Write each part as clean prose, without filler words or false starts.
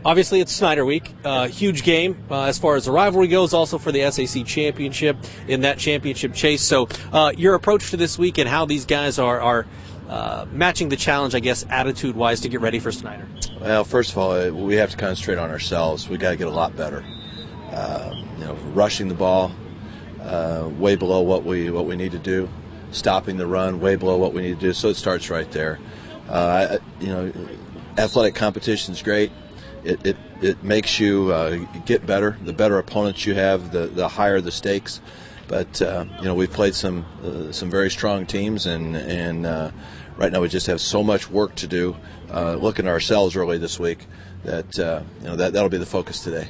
Obviously, it's Snyder Week. Huge game as far as the rivalry goes, also for the SAC championship in that championship chase. So your approach to this week and how these guys are matching the challenge, I guess, attitude-wise to get ready for Snyder. Well, first of all, we have to concentrate on ourselves. We got to get a lot better. Rushing the ball way below what we need to do. Stopping the run way below what we need to do. So it starts right there. Athletic competition is great. It makes you get better. The better opponents you have, the higher the stakes. But we've played some very strong teams, and right now we just have so much work to do. Looking at ourselves early this week, that'll be the focus today.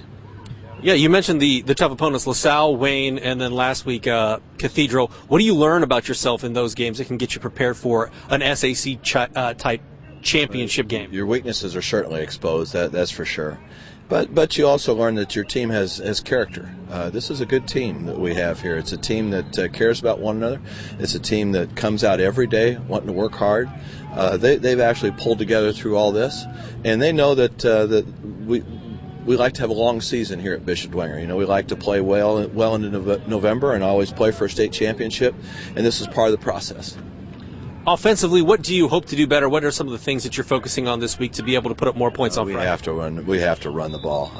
Yeah, you mentioned the tough opponents, LaSalle, Wayne, and then last week Cathedral. What do you learn about yourself in those games that can get you prepared for an SAC type championship game? Your weaknesses are certainly exposed, that's for sure. But you also learn that your team has character. This is a good team that we have here. It's a team that cares about one another. It's a team that comes out every day wanting to work hard. They've actually pulled together through all this, and they know that we like to have a long season here at Bishop Dwenger. We like to play well into November and always play for a state championship, and this is part of the process. Offensively, what do you hope to do better? What are some of the things that you're focusing on this week to be able to put up more points on Friday? We have to run the ball.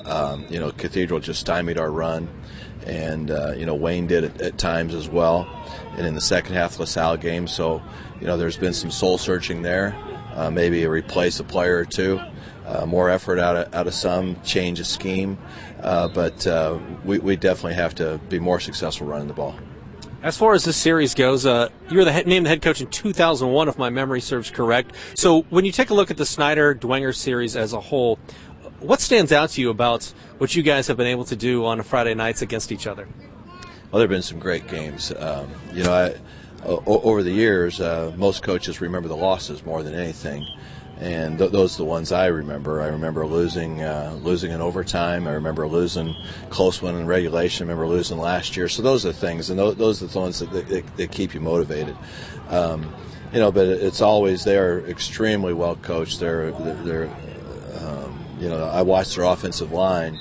Cathedral just stymied our run, and Wayne did it at times as well. And in the second half of the LaSalle game, so there's been some soul searching there. Maybe replace a player or two. More effort out of some, change of scheme, but we definitely have to be more successful running the ball. As far as this series goes, you were named the head coach in 2001, if my memory serves correct. So when you take a look at the Snyder-Dwenger series as a whole, what stands out to you about what you guys have been able to do on Friday nights against each other? Well, there have been some great games. Over the years, most coaches remember the losses more than anything. And those are the ones I remember. I remember losing in overtime. I remember losing close one in regulation. I remember losing last year. So those are the things, and those are the ones that keep you motivated. But it's always they're extremely well coached. They're I watched their offensive line.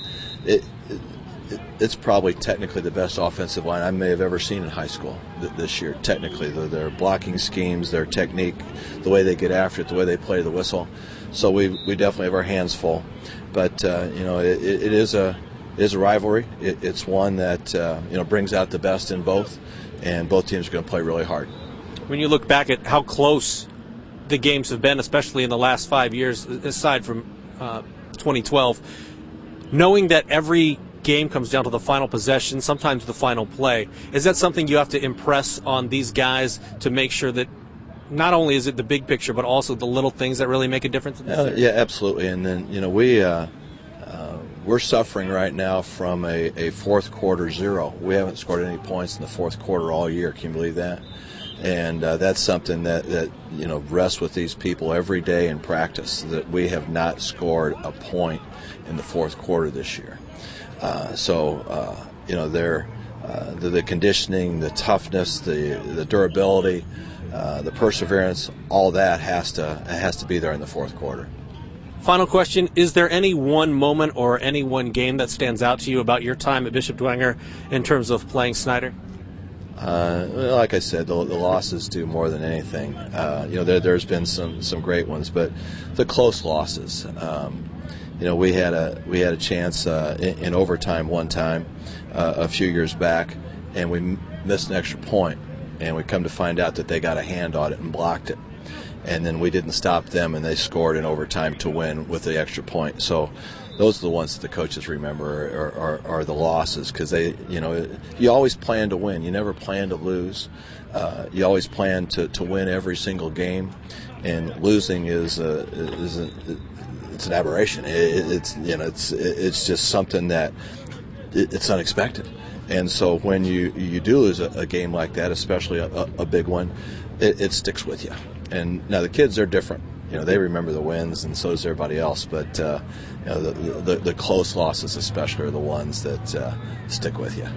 It's probably technically the best offensive line I may have ever seen in high school this year. Technically, their blocking schemes, their technique, the way they get after it, the way they play the whistle. So we definitely have our hands full. But it is a rivalry. It's one that brings out the best in both, and both teams are going to play really hard. When you look back at how close the games have been, especially in the last 5 years, aside from 2012, knowing that every game comes down to the final possession, sometimes the final play. Is that something you have to impress on these guys to make sure that not only is it the big picture, but also the little things that really make a difference in this? Yeah, absolutely. And then we're suffering right now from a fourth quarter zero. We haven't scored any points in the fourth quarter all year. Can you believe that? And that's something that rests with these people every day in practice, that we have not scored a point in the fourth quarter this year. The conditioning, the toughness, the durability, the perseverance, all that has to be there in the fourth quarter. Final question, is there any one moment or any one game that stands out to you about your time at Bishop Dwenger in terms of playing Snyder? Like I said, the losses do more than anything. There's been some great ones, but the close losses. We had a chance in overtime one time a few years back, and we missed an extra point, and we come to find out that they got a hand on it and blocked it, and then we didn't stop them, and they scored in overtime to win with the extra point. So those are the ones that the coaches remember are the losses, because you always plan to win. You never plan to lose. You always plan to win every single game, and losing is it's an aberration. It's just something that it's unexpected. And so when you do lose a game like that, especially a big one, it sticks with you. And now the kids are different. They remember the wins, and so does everybody else. But the close losses especially are the ones that stick with you.